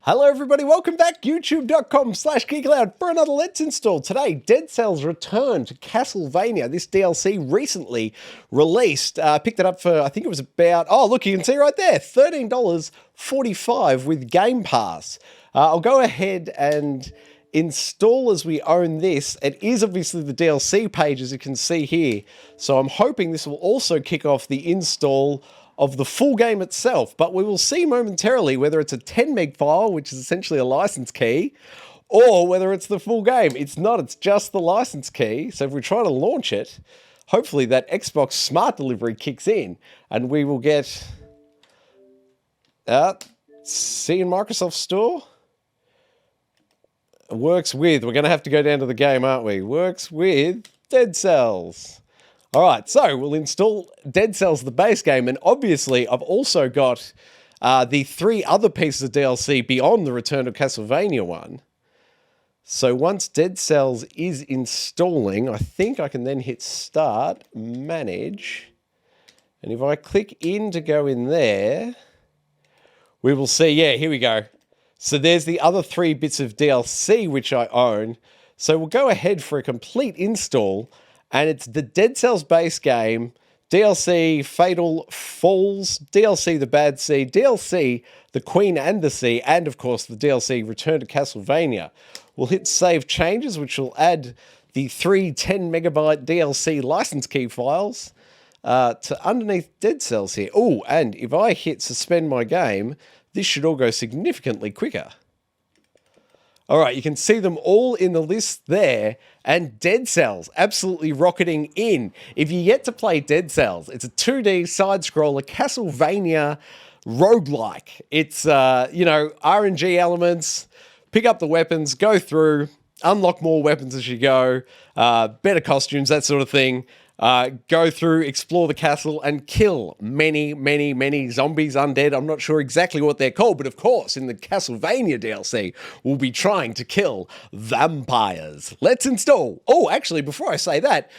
Hello everybody, welcome back, youtube.com/Geek Aloud for another Let's Install. Today, Dead Cells Return to Castlevania. This DLC recently released. Picked it up for, I think it was about, oh look, you can see right there, $13.45 with Game Pass. I'll go ahead and install as we own this. It is obviously the DLC page, as you can see here. So I'm hoping this will also kick off the install of the full game itself, but we will see momentarily whether it's a 10 meg file, which is essentially a license key, or whether it's the full game. It's not, it's just the license key. So if we try to launch it, hopefully that Xbox Smart Delivery kicks in and we will get, see in Microsoft Store. Works with, we're going to have to go down to the game, aren't we? Works with Dead Cells. All right, so we'll install Dead Cells, the base game, and obviously I've also got the 3 other pieces of DLC beyond the Return to Castlevania one. So once Dead Cells is installing, I think I can then hit Start, Manage, and if I click in to go in there, we will see, yeah, here we go. So there's the other 3 bits of DLC which I own. So we'll go ahead for a complete install. And it's the Dead Cells base game, DLC Fatal Falls, DLC The Bad Seed, DLC The Queen and the Sea, and of course the DLC Return to Castlevania. We'll hit Save Changes, which will add the 3 10 megabyte DLC license key files to underneath Dead Cells here. Oh, and if I hit Suspend My Game, this should all go significantly quicker. All right, you can see them all in the list there, and Dead Cells absolutely rocketing in. If you yet to play Dead Cells, it's a 2D side-scroller Castlevania roguelike. It's, RNG elements, pick up the weapons, go through, unlock more weapons as you go, better costumes, that sort of thing. Go through, explore the castle, and kill many, many, many zombies, undead. I'm not sure exactly what they're called, but of course, in the Castlevania DLC, we'll be trying to kill vampires. Let's install. Oh, actually, before I say that,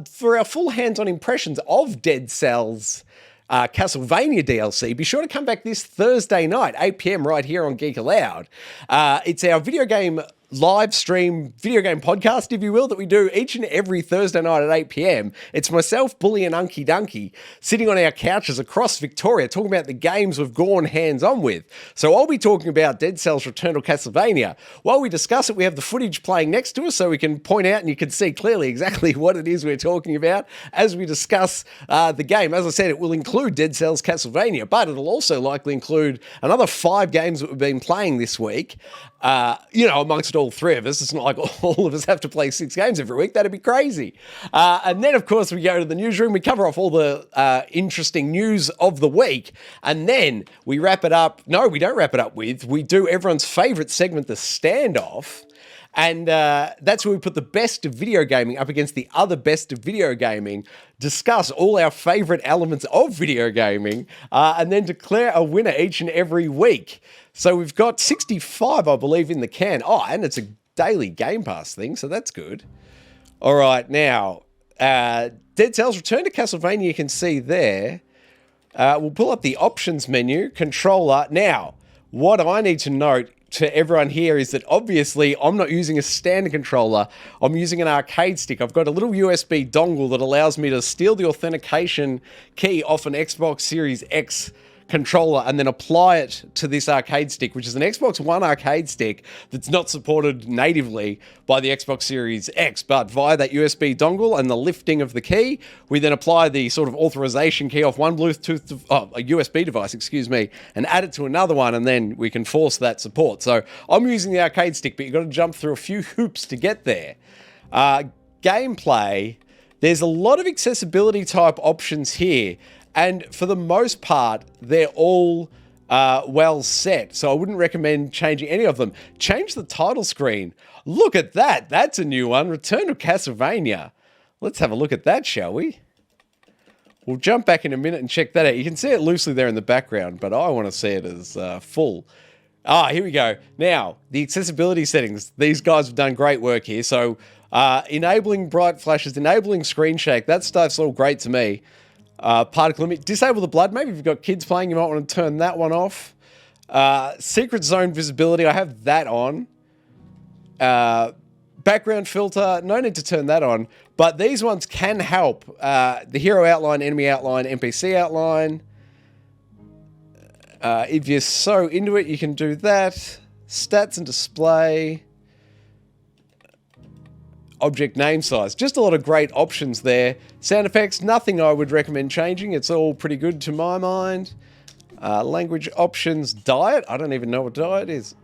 for our full hands-on impressions of Dead Cells Castlevania DLC, be sure to come back this Thursday night, 8 p.m. right here on Geek Aloud. It's our video game live stream video game podcast, if you will, that we do each and every Thursday night at 8 p.m. It's myself, Bully, and Unky Dunky sitting on our couches across Victoria talking about the games we've gone hands-on with. So I'll be talking about Dead Cells Return to Castlevania. While we discuss it, we have the footage playing next to us so we can point out and you can see clearly exactly what it is we're talking about as we discuss the game. As I said, it will include Dead Cells Castlevania, but it'll also likely include another 5 games that we've been playing this week. Amongst all 3 of us. It's not like all of us have to play 6 games every week. That'd be crazy. And then, of course, we go to the newsroom. We cover off all the interesting news of the week. And then we wrap it up. No, we don't wrap it up with. We do everyone's favorite segment, the standoff. And that's where we put the best of video gaming up against the other best of video gaming, discuss all our favorite elements of video gaming, and then declare a winner each and every week. So we've got 65, I believe, in the can. Oh, and it's a daily Game Pass thing, so that's good. All right, now, Dead Cells Return to Castlevania, you can see there. We'll pull up the options menu, controller. Now, what I need to note to everyone here is that obviously I'm not using a standard controller. I'm using an arcade stick. I've got a little USB dongle that allows me to steal the authentication key off an Xbox Series X controller and then apply it to this arcade stick, which is an Xbox One arcade stick that's not supported natively by the Xbox Series X, but via that USB dongle and the lifting of the key, we then apply the sort of authorization key off one Bluetooth, a USB device, and add it to another one, and then we can force that support. So I'm using the arcade stick, but you've got to jump through a few hoops to get there. Gameplay, there's a lot of accessibility type options here. And for the most part, they're all well set. So I wouldn't recommend changing any of them. Change the title screen. Look at that. That's a new one. Return to Castlevania. Let's have a look at that, shall we? We'll jump back in a minute and check that out. You can see it loosely there in the background, but I want to see it as full. Here we go. Now, the accessibility settings. These guys have done great work here. So enabling bright flashes, enabling screen shake. That stuff's all great to me. Particle limit, disable the blood. Maybe if you've got kids playing, you might want to turn that one off. Secret zone visibility, I have that on. Background filter, no need to turn that on. But these ones can help. The hero outline, enemy outline, NPC outline. If you're so into it, you can do that. Stats and display. Object name size. Just a lot of great options there. Sound effects, nothing I would recommend changing. It's all pretty good to my mind. Language options. Diet. I don't even know what diet is.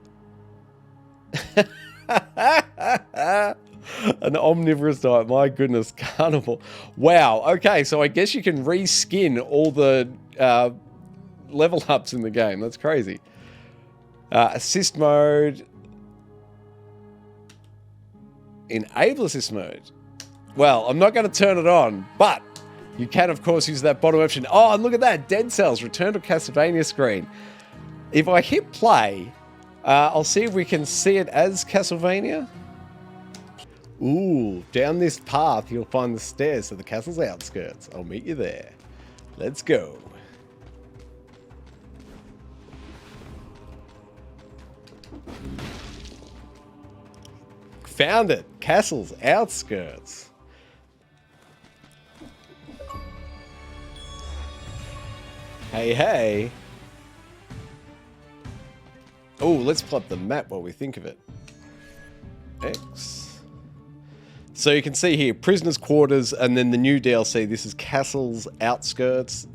An omnivorous diet. My goodness. Carnival. Wow. Okay, so I guess you can reskin all the level ups in the game. That's crazy. Assist mode. Enable assist mode. Well, I'm not going to turn it on, but you can, of course, use that bottom option. Oh, and look at that. Dead Cells. Return to Castlevania screen. If I hit play, I'll see if we can see it as Castlevania. Ooh, down this path, you'll find the stairs to the castle's outskirts. I'll meet you there. Let's go. Found it. Castle's outskirts. Hey, hey. Oh, let's pull up the map while we think of it. X. So you can see here, prisoners' quarters, and then the new DLC. This is Castle's outskirts.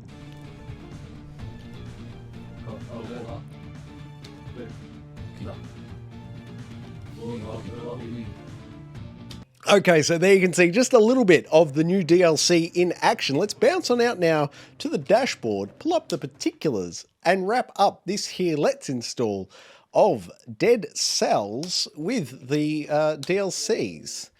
Okay, so there you can see just a little bit of the new DLC in action. Let's bounce on out now to the dashboard, pull up the particulars, and wrap up this here Let's Install of Dead Cells with the DLCs.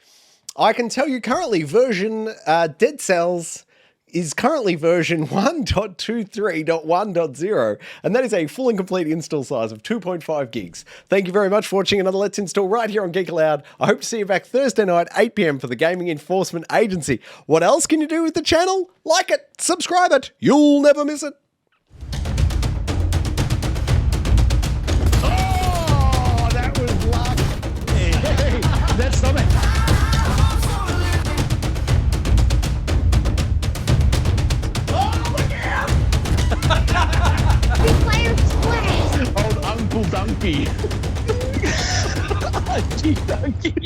I can tell you currently Dead Cells is currently version 1.23.1.0, and that is a full and complete install size of 2.5 gigs. Thank you very much for watching another Let's Install right here on Geek Aloud. I hope to see you back Thursday night, 8 PM for the Gaming Enforcement Agency. What else can you do with the channel? Like it, subscribe it, you'll never miss it. Oh, that was luck. Hey, that's something. Old Uncle Donkey. Donkey.